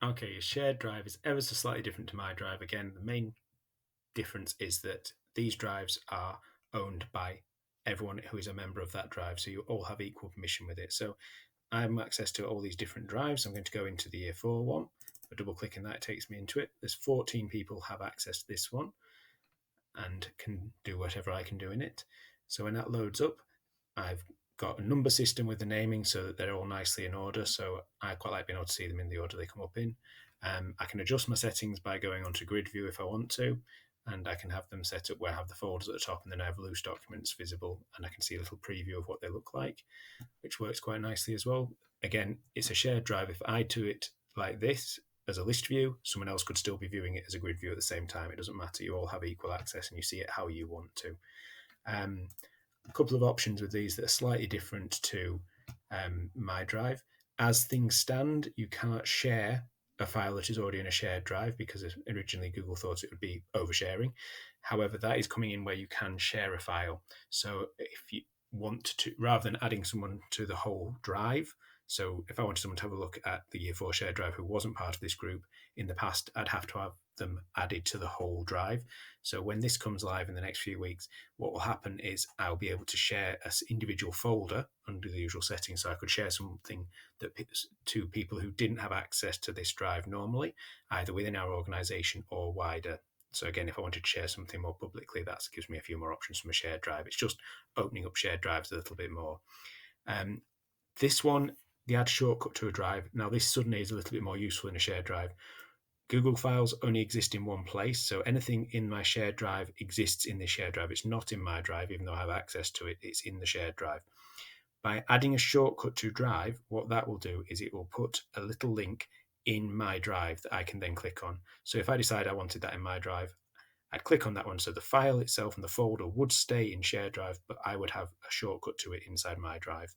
Okay, your shared drive is ever so slightly different to my drive. Again, the main difference is that these drives are owned by everyone who is a member of that drive, so you all have equal permission with it. So I have access to all these different drives. I'm going to go into the year 4 one. A double click in that takes me into it. There's 14 people have access to this one and can do whatever I can do in it. So when that loads up, I've got a number system with the naming so that they're all nicely in order. So I quite like being able to see them in the order they come up in. I can adjust my settings by going onto grid view if I want to, and I can have them set up where I have the folders at the top and then I have loose documents visible and I can see a little preview of what they look like, which works quite nicely as well. Again, it's a shared drive. If I do it like this as a list view, someone else could still be viewing it as a grid view at the same time. It doesn't matter. You all have equal access and you see it how you want to. A couple of options with these that are slightly different to my drive. As things stand, you can't share a file that is already in a shared drive because originally Google thought it would be oversharing. However, that is coming in where you can share a file. So if you want to, rather than adding someone to the whole drive, so if I wanted someone to have a look at the Year 4 shared drive who wasn't part of this group in the past, I'd have to have them added to the whole drive. So when this comes live in the next few weeks, what will happen is I'll be able to share an individual folder under the usual settings. So I could share something that to people who didn't have access to this drive normally, either within our organization or wider. So again, if I wanted to share something more publicly, that gives me a few more options from a shared drive. It's just opening up shared drives a little bit more. This one, the add shortcut to a drive. Now this suddenly is a little bit more useful in a shared drive. Google Files only exist in one place, so anything in my shared drive exists in the shared drive. It's not in my drive, even though I have access to it, it's in the shared drive. By adding a shortcut to Drive, what that will do is it will put a little link in my drive that I can then click on. So if I decide I wanted that in my drive, I'd click on that one. So the file itself and the folder would stay in shared drive, but I would have a shortcut to it inside my drive.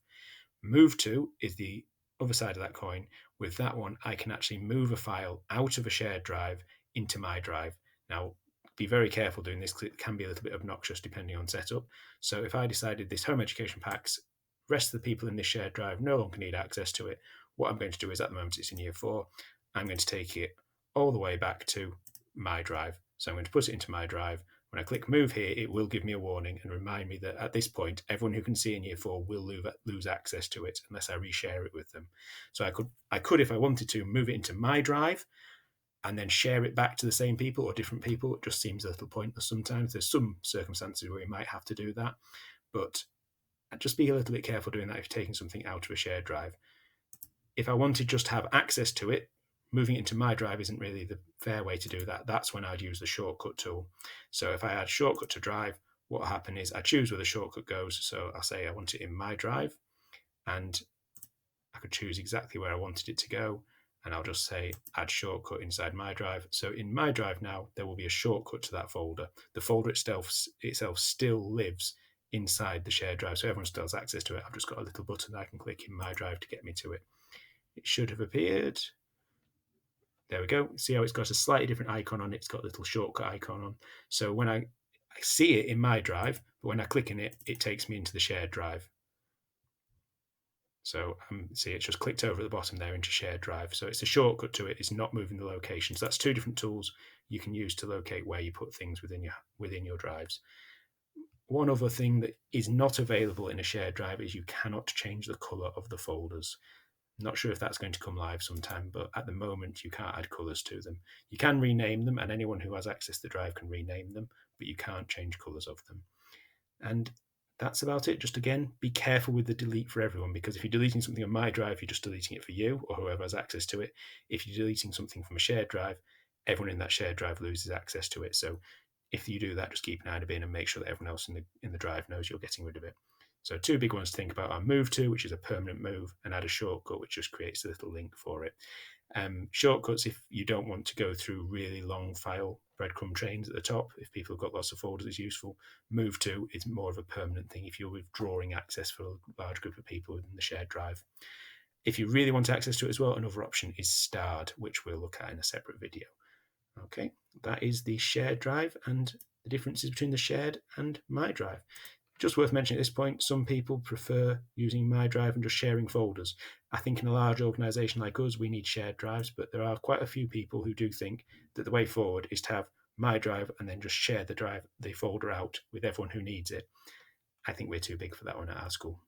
Move to is the other side of that coin. With that one, I can actually move a file out of a shared drive into my drive. Now, be very careful doing this because it can be a little bit obnoxious depending on setup. So if I decided this home education packs, rest of the people in this shared drive no longer need access to it, what I'm going to do is at the moment it's in year 4, I'm going to take it all the way back to my drive. So I'm going to put it into my drive. When I click move here, it will give me a warning and remind me that at this point, everyone who can see in year 4 will lose access to it unless I reshare it with them. So I could, if I wanted to, move it into my drive and then share it back to the same people or different people. It just seems a little pointless sometimes. There's some circumstances where you might have to do that, but just be a little bit careful doing that if you're taking something out of a shared drive. If I wanted just to have access to it, moving it into my drive isn't really the fair way to do that. That's when I'd use the shortcut tool. So if I add shortcut to drive, what will happen is I choose where the shortcut goes. So I'll say I want it in my drive and I could choose exactly where I wanted it to go. And I'll just say add shortcut inside my drive. So in my drive now, there will be a shortcut to that folder. The folder itself still lives inside the shared drive. So everyone still has access to it. I've just got a little button that I can click in my drive to get me to it. It should have appeared. There we go. See how it's got a slightly different icon on it? It's got a little shortcut icon on. So when I see it in my drive, but when I click in it, it takes me into the shared drive. So see, it's just clicked over at the bottom there into shared drive. So it's a shortcut to it. It's not moving the location. So that's two different tools you can use to locate where you put things within your drives. One other thing that is not available in a shared drive is you cannot change the color of the folders. Not sure if that's going to come live sometime, but at the moment you can't add colours to them. You can rename them, and anyone who has access to the drive can rename them, but you can't change colours of them. And that's about it. Just again, be careful with the delete for everyone, because if you're deleting something on my drive, you're just deleting it for you or whoever has access to it. If you're deleting something from a shared drive, everyone in that shared drive loses access to it. So if you do that, just keep an eye on the bin and make sure that everyone else in the drive knows you're getting rid of it. So two big ones to think about are move to, which is a permanent move, and add a shortcut, which just creates a little link for it. Shortcuts, if you don't want to go through really long file breadcrumb trains at the top, if people have got lots of folders, it's useful. Move to is more of a permanent thing if you're withdrawing access for a large group of people within the shared drive. If you really want access to it as well, another option is starred, which we'll look at in a separate video. Okay, that is the shared drive and the differences between the shared and my drive. Just worth mentioning at this point, some people prefer using My Drive and just sharing folders. I think in a large organisation like us, we need shared drives, but there are quite a few people who do think that the way forward is to have My Drive and then just share the folder out with everyone who needs it. I think we're too big for that one at our school.